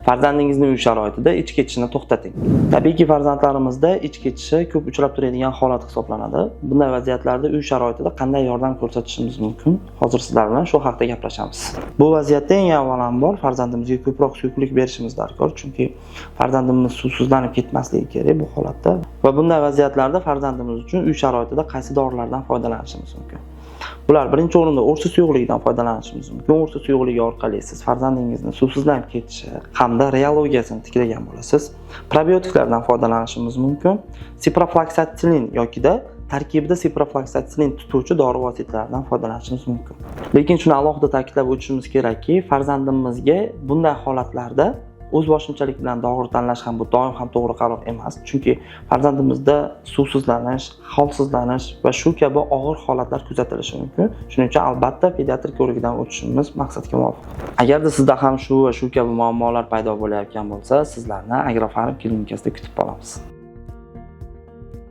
Farzandingizning uy sharoitida ich ketishini to'xtating. Tabiiyki farzandlarimizda ich ketishi ko'p uchrab turadigan holat hisoblanadi. Bunday vaziyatlarda uy sharoitida qanday yordam ko'rsatishimiz mumkin? Hozir sizlar bilan shu haqida gaplashamiz. Bu vaziyatda eng avvalambor farzandimizga ko'proq suyuqlik berishimiz darkor, chunki farzandimiz suvsizlanib ketmasligi kerak bu holatda. Va bunday vaziyatlarda farzandimiz uchun uy sharoitida qaysi dorilardan foydalanishimiz mumkin? Bular birinchi o'rinda o'rta suyuqlikdan foydalanishimiz mumkin. O'rta suyuqligi orqali siz farzandingizni suvsizlanib ketishi hamda reologiyasini tiklagan bo'lasiz. Probiotiklardan foydalanishimiz mumkin. Ciprofloxacillin yokida tarkibida ciprofloxacillin tutuvchi dori vositalaridan foydalanishimiz mumkin. Lekin shuni alohida ta'kidlab o'tishimiz kerakki, farzandimizga bunday holatlarda o'zboshimchalik bilan dori tanlash ham bu doim ham to'g'ri qaror emas. Chunki farzandimizda suvsizlanish, holsizlanish va shu kabi og'ir holatlar kuzatilishi mumkin. Shuning uchun albatta pediatr ko'rigidan o'tishimiz maqsadga muvofiq. Agarda sizda ham shu va shu kabi muammolar paydo bo'layotgan bo'lsa, sizlarni Agrofarm klinikasida kutib qolamiz.